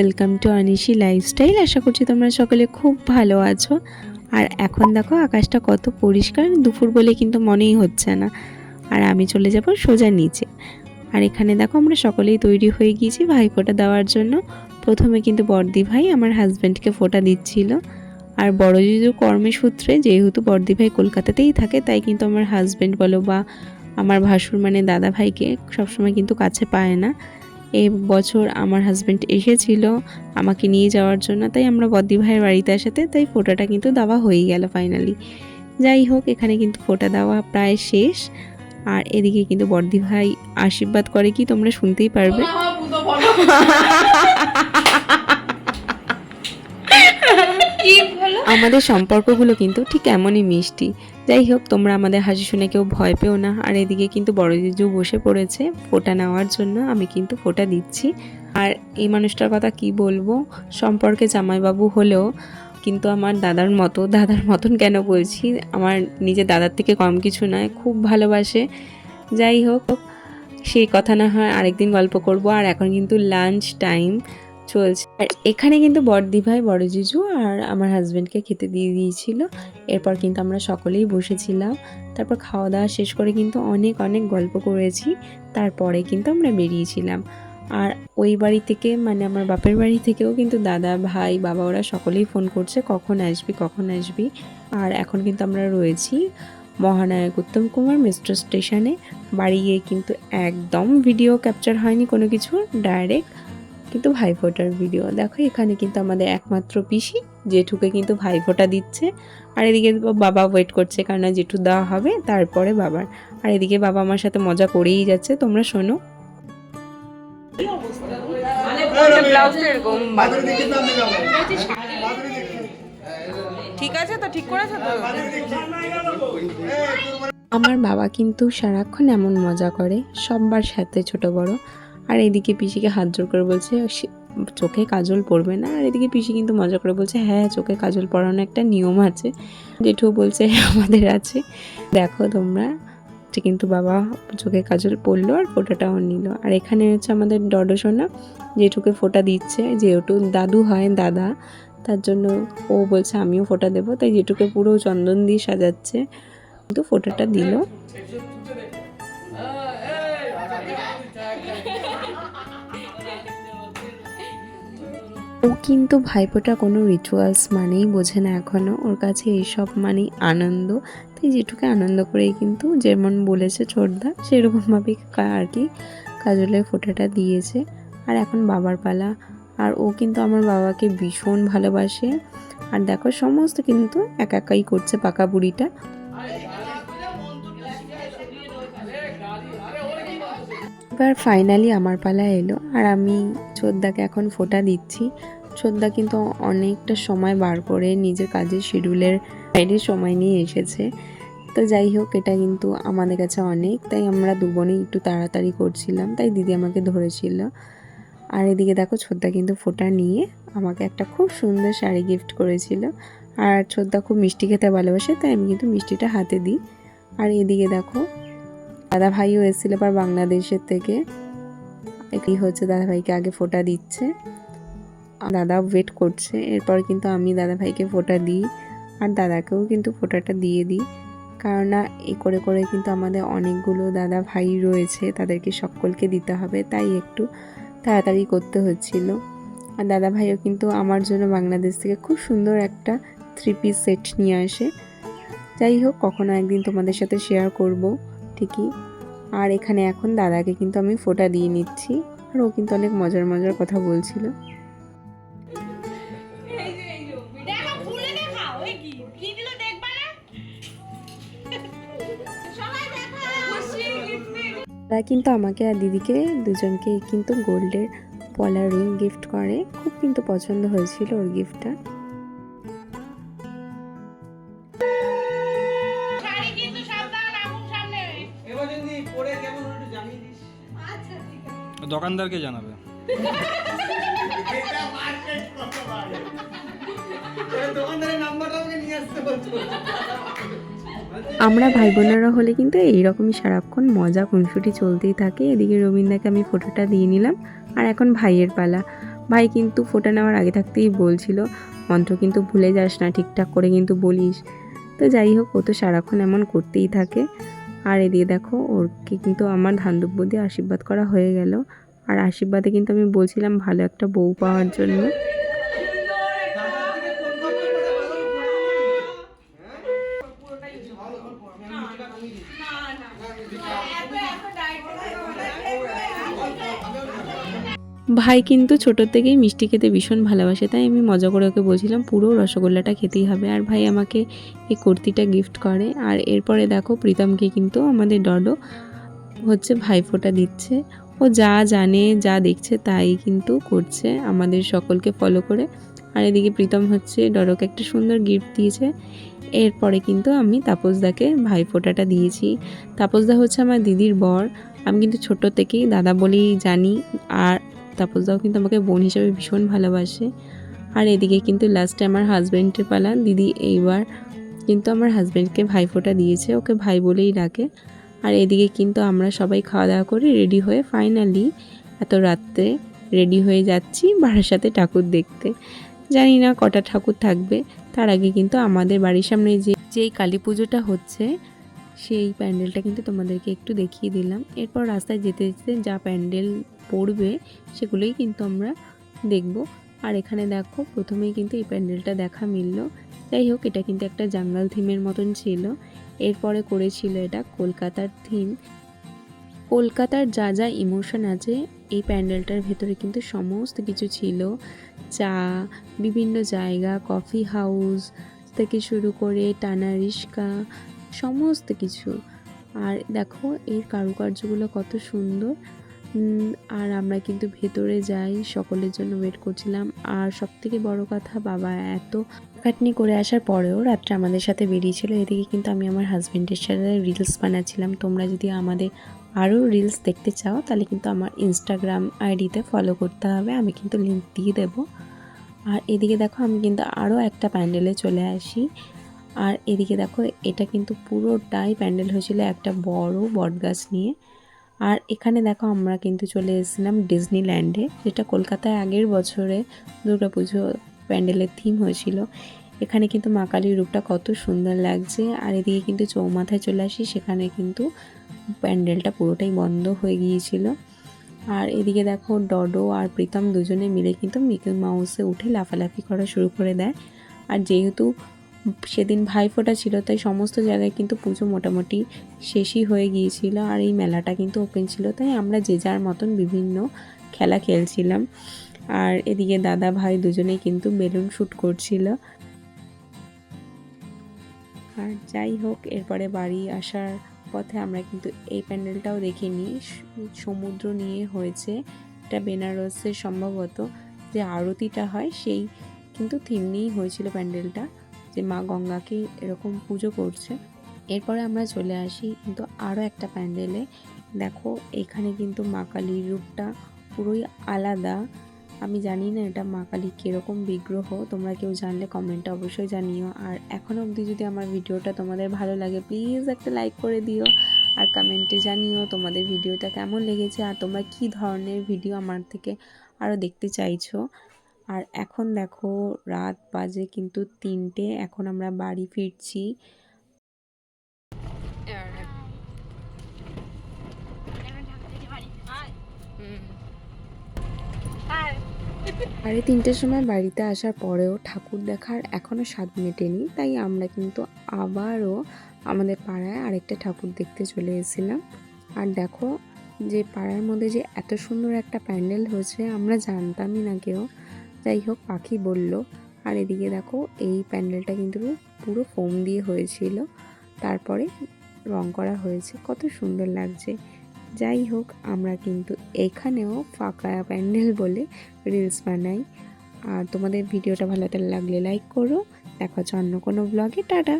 Welcome to Anishi lifestyle. আশা করছি তোমরা সকলে খুব ভালো আছো। আর এখন দেখো আকাশটা কত পরিষ্কার, দুপুর বলে কিন্তু মনেই হচ্ছে না। আর আমি চলে যাব সোজা নিচে। আর এখানে দেখো আমরা সকলেই তৈরি হয়ে গিয়েছি ভাইফোঁটা দেওয়ার জন্য। প্রথমে কিন্তু বড়দি ভাই আমার হাজব্যান্ডকে ফোঁটা দিচ্ছিল। আর বড় জিজুর কর্মসূত্রে যেহেতু বড়দি ভাই কলকাতাতেই থাকে, তাই কিন্তু আমার হাজব্যান্ড বলো বা আমার ভাসুর মানে দাদা ভাইকে সবসময় কিন্তু কাছে পায় না। এই বছর আমার হাজব্যান্ড এসেছিল আমাকে নিয়ে যাওয়ার জন্য, তাই আমরা বদ্দি ভাইয়ের বাড়িতে আসাতে তাই ফোঁটাটা কিন্তু দেওয়া হয়ে গেল ফাইনালি। যাই হোক, এখানে কিন্তু ফোঁটা দেওয়া প্রায় শেষ। আর এদিকে কিন্তু বদ্দি ভাই আশীর্বাদ করে কি তোমরা শুনতেই পারবে। আমাদের সম্পর্কগুলো কিন্তু ঠিক এমনই মিষ্টি। যাই হোক, তোমরা আমাদের হাসি শুনে কেউ ভয় পেও না। আর এদিকে কিন্তু বড় জিজু বসে পড়েছে ফোঁটা নেওয়ার জন্য, আমি কিন্তু ফোঁটা দিচ্ছি। আর এই মানুষটার কথা কি বলবো, সম্পর্কে জামাইবাবু হলেও কিন্তু আমার দাদার মতন কেন বলছি, আমার নিজের দাদার থেকে কম কিছু নয়, খুব ভালোবাসে। যাই হোক, সেই কথা না হয় আরেকদিন গল্প করব। আর এখন কিন্তু লাঞ্চ টাইম চলছে। আর এখানে কিন্তু বড়দি ভাই, বড় জিজু আর আমার হাজব্যান্ডকে খেতে দিয়ে দিয়েছিল। এরপর কিন্তু আমরা সকলেই বসেছিলাম। তারপর খাওয়া দাওয়া শেষ করে কিন্তু অনেক অনেক গল্প করেছি। তারপরে কিন্তু আমরা বেরিয়েছিলাম। আর ওই বাড়ি থেকে মানে আমার বাপের বাড়ি থেকেও কিন্তু দাদা ভাই বাবা ওরা সকলেই ফোন করছে কখন আসবি কখন আসবি। আর এখন কিন্তু আমরা রয়েছি মহানায়ক উত্তম কুমার মেট্রো স্টেশনে। বাড়ি গিয়ে কিন্তু একদম ভিডিও ক্যাপচার হয়নি কোনো কিছু, ডাইরেক্ট কিন্তু ভাইফোঁটার ভিডিও। দেখো এখানে কিন্তু আমাদের একমাত্র পিসি জেঠুকে কিন্তু ভাইফোঁটা দিচ্ছে। আর এদিকে বাবা ওয়েট করছে, কারণ জেঠু দেওয়া হবে তারপরে বাবার। আর এদিকে বাবা আমার সাথে মজা করেই যাচ্ছে, তোমরা শোনো। ঠিক আছে তো, ঠিক করেছে তো। আমার বাবা কিন্তু সারাক্ষণ এমন মজা করে সবার সাথে, ছোট বড়। আর এদিকে পিসিকে হাত জোর করে বলছে চোখে কাজল পড়বে না। আর এদিকে পিসি কিন্তু মজা করে বলছে হ্যাঁ চোখে কাজল পরানো একটা নিয়ম আছে। জেঠু বলছে আমাদের আছে। দেখো তোমরা, কিন্তু বাবা চোখে কাজল পরলো আর ফোঁটাটাও নিল। আর এখানে হচ্ছে আমাদের ডডো সোনা, জেঠুকে ফোঁটা দিচ্ছে। যেহেতু দাদু হয় দাদা, তার জন্য ও বলছে আমিও ফোঁটা দেবো, তাই জেঠুকে পুরো চন্দন দিয়ে সাজাচ্ছে। কিন্তু ফোঁটাটা দিল। ও কিন্তু ভাইফোঁটা কোনো রিচুয়ালস মানেই বোঝে না এখনও, ওর কাছে এইসব মানেই আনন্দ। তাই যেটুকু আনন্দ করেই কিন্তু যেমন বলেছে ছোটদা সেরকমভাবেই আর কি কাজলের ফোঁটাটা দিয়েছে। আর এখন বাবার পালা। আর ও কিন্তু আমার বাবাকে ভীষণ ভালোবাসে। আর দেখো সমস্ত কিন্তু একাই করছে পাকা বুড়িটা। এবার ফাইনালি আমার পালা এলো আর আমি ছোটদাকে এখন ফোঁটা দিচ্ছি। ছোটদা কিন্তু অনেকটা সময় বার করে নিজের কাজের শিডিউলের বাইরে সময় নিয়ে এসেছে। তো যাই হোক, এটা কিন্তু আমাদের কাছে অনেক, তাই আমরা দুবোনেই একটু তাড়াতাড়ি করছিলাম, তাই দিদি আমাকে ধরেছিল। আর এদিকে দেখো ছোটদা কিন্তু ফোঁটা নিয়ে আমাকে একটা খুব সুন্দর শাড়ি গিফট করেছিল। আর ছোটদা খুব মিষ্টি খেতে ভালোবাসে, তাই আমি কিন্তু মিষ্টিটা হাতে দিই। আর এদিকে দেখো দাদা ভাইও এসেছিল আবার বাংলাদেশের থেকে। এই হচ্ছে দাদা ভাইকে আগে ফোঁটা দিচ্ছে, দাদা ওয়েট করছে। এরপর কিন্তু আমি দাদা ভাইকে ফোঁটা দিই আর দাদাকেও কিন্তু ফোঁটাটা দিয়ে দিই। কেননা এই করে করে কিন্তু আমাদের অনেকগুলো দাদা ভাই রয়েছে, তাদেরকে সকলকে দিতে হবে, তাই একটু তাড়াতাড়ি করতে হচ্ছিল। আর দাদা ভাইও কিন্তু আমার জন্য বাংলাদেশ থেকে খুব সুন্দর একটা 3 পিস সেট নিয়ে আসে। যাই হোক, কখনো একদিন তোমাদের সাথে শেয়ার করব ঠিকই। আর এখানে এখন দাদাকে কিন্তু আমি ফোঁটা দিয়ে নিচ্ছি। আর ও কিন্তু অনেক মজার মজার কথা বলছিল। তারা কিন্তু আমাকে আর দিদিকে দুজনকে কিন্তু গোল্ডের পলা রিং গিফট করে। খুব কিন্তু পছন্দ হয়েছিল ওর গিফটটা। দোকানদারকে জানাবে। আমরা ভাই বোনেরা হলে কিন্তু এইরকমই সারাক্ষণ মজা খুনসুটি চলতেই থাকে। এদিকে রবীন্দাকে আমি ফোঁটাটা দিয়ে নিলাম। আর এখন ভাইয়ের পালা। ভাই কিন্তু ফোঁটা নেওয়ার আগে থাকতেই বলছিল মন্ত্র কিন্তু ভুলে যাস না, ঠিকঠাক করে কিন্তু বলিস। তো যাই হোক, ও তো সারাক্ষণ এমন করতেই থাকে। আর এদিকে দেখো ওরকে কিন্তু আমার ধান-ধূপ দিয়ে আশীর্বাদ করা হয়ে গেল। আর আশীর্বাদে কিন্তু আমি বলছিলাম ভালো একটা বউ পাওয়ার জন্য। ভাই কিন্তু ছোটোর থেকেই মিষ্টি খেতে ভীষণ ভালোবাসে, তাই আমি মজা করে ওকে বলছিলাম পুরো রসগোল্লাটা খেতেই হবে। আর ভাই আমাকে এই কুর্তিটা গিফট করে। আর এরপরে দেখো প্রীতমকে কিন্তু আমাদের ডডো হচ্ছে ভাইফোঁটা দিচ্ছে। ও যা জানে যা দেখছে তাই কিন্তু করছে আমাদের সকলকে ফলো করে। আর এদিকে প্রীতম হচ্ছে ডডোকে একটা সুন্দর গিফট দিয়েছে। এরপরে কিন্তু আমি তাপসদাকে ভাইফোঁটাটা দিয়েছি। তাপসদা হচ্ছে আমার দিদির বর, আমি কিন্তু ছোট থেকেই দাদা বলেই জানি। আর তাপসদাও কিন্তু আমাকে বোন হিসেবে ভীষণ ভালোবাসে। আর এদিকে কিন্তু লাস্টে আমার হাজব্যান্ডের পালা। দিদি এইবার কিন্তু আমার হাজব্যান্ডকে ভাইফোঁটা দিয়েছে, ওকে ভাই বলেই ডাকে। আর এদিকে কিন্তু আমরা সবাই খাওয়া দাওয়া করে রেডি হয়ে ফাইনালি এত রাত্রে রেডি হয়ে যাচ্ছি বারাসাতে ঠাকুর দেখতে। জানি না কটা ঠাকুর থাকবে। তার আগে কিন্তু আমাদের বাড়ির সামনে যেই কালী পুজোটা হচ্ছে সেই প্যান্ডেলটা কিন্তু তোমাদেরকে একটু দেখিয়ে দিলাম। এরপর রাস্তায় যেতে যেতে যা প্যান্ডেল পড়বে সেগুলোই কিন্তু আমরা দেখব। আর এখানে দেখো প্রথমেই কিন্তু এই প্যান্ডেলটা দেখা মিলল। যাই হোক, এটা কিন্তু একটা জাঙ্গাল থিমের মতন ছিল। এরপরে করেছিল এটা কলকাতার থিম। কলকাতার যা যা ইমোশন আছে এই প্যান্ডেলটার ভেতরে কিন্তু সমস্ত কিছু ছিল। চা, বিভিন্ন জায়গা, কফি হাউস থেকে শুরু করে টানা রিস্কা, সমস্ত কিছু। আর দেখো এর কারুকার্যগুলো কত সুন্দর। আর আমরা কিন্তু ভেতরে যাই, সকলের জন্য ওয়েট করছিলাম। আর সবথেকে বড় কথা, বাবা এত খাটনি করে আসার পরেও রাত্রে আমাদের সাথে বেরিয়েছিল। এদিকে কিন্তু আমি আমার হাজব্যান্ডের সাথে রিলস বানাচ্ছিলাম। তোমরা যদি আমাদের আরও রিলস দেখতে চাও তাহলে কিন্তু আমার ইনস্টাগ্রাম আইডিতে ফলো করতে হবে, আমি কিন্তু লিঙ্ক দিয়ে দেবো। আর এদিকে দেখো আমি কিন্তু আরও একটা প্যান্ডেলে চলে আসি। আর এদিকে দেখো এটা কিন্তু পুরোটাই প্যান্ডেল হয়েছিল একটা বড় বটগাছ নিয়ে। আর এখানে দেখো আমরা কিন্তু চলে এসেছিলাম ডিজনিল্যান্ডে, যেটা কলকাতায় আগের বছরে দুর্গাপুজো প্যান্ডেলের থিম হয়েছিল। এখানে কিন্তু মা কালীর রূপটা কত সুন্দর লাগছে। আর এদিকে কিন্তু চৌমাথায় চলে আসি, সেখানে কিন্তু প্যান্ডেলটা পুরোটাই বন্ধ হয়ে গিয়েছিল। আর এদিকে দেখো ডডো আর প্রীতম দুজনে মিলে কিন্তু মিকি মাউসে উঠে লাফালাফি করা শুরু করে দেয়। আর যেহেতু সেদিন ভাইফোঁটা ছিল তাই সমস্ত জায়গায় কিন্তু পুজো মোটামুটি শেষই হয়ে গিয়েছিল। আর এই মেলাটা কিন্তু ওপেন ছিল, তাই আমরা যে যার মতন বিভিন্ন খেলা খেলছিলাম। আর এদিকে দাদা ভাই দুজনেই কিন্তু বেলুন শ্যুট করছিল। আর যাই হোক, এরপরে বাড়ি আসার পথে আমরা কিন্তু এই প্যান্ডেলটাও দেখিনি, সমুদ্র নিয়ে হয়েছে। এটা বেনারসের সম্ভবত যে আরতিটা হয় সেই কিন্তু থিম নিয়েই হয়েছিল প্যান্ডেলটা, যে মা গঙ্গাকে এরকম পুজো করছে। এরপরে আমরা চলে আসি কিন্তু আরও একটা প্যান্ডেলে। দেখো এখানে কিন্তু মা কালীর রূপটা পুরোই আলাদা। আমি জানি না এটা মা কালী কীরকম বিগ্রহ, তোমরা কেউ জানলে কমেন্টে অবশ্যই জানিও। আর এখনও অবধি যদি আমার ভিডিওটা তোমাদের ভালো লাগে প্লিজ একটা লাইক করে দিও। আর কমেন্টে জানিও তোমাদের ভিডিওটা কেমন লেগেছে আর তোমরা কী ধরনের ভিডিও আমার থেকে আরও দেখতে চাইছো। আর এখন দেখো রাত বাজে কিন্তু 3টে, এখন আমরা বাড়ি ফিরছি। সাড়ে 3টের সময় বাড়িতে আসার পরেও ঠাকুর দেখার এখনও স্বাদ মেটেনি, তাই আমরা কিন্তু আবারও আমাদের পাড়ায় আরেকটা ঠাকুর দেখতে চলে এসেছিলাম। আর দেখো যে পাড়ার মধ্যে যে এত সুন্দর একটা প্যান্ডেল হয়েছে আমরা জানতামই না কেউ, যাই হোক পাখি বলল। আর এদিকে দেখো এই প্যান্ডেলটা কিন্তু পুরো ফোম দিয়ে হয়েছিল, তারপরে রং করা হয়েছে, কত সুন্দর লাগছে। যাই হোক, আমরা কিন্তু এখানেও ফাঁকা প্যান্ডেল বলে রিলস বানাই। আর তোমাদের ভিডিওটা ভালো লাগলে লাইক করো। দেখা হচ্ছে অন্য কোনো ব্লগে। টাটা।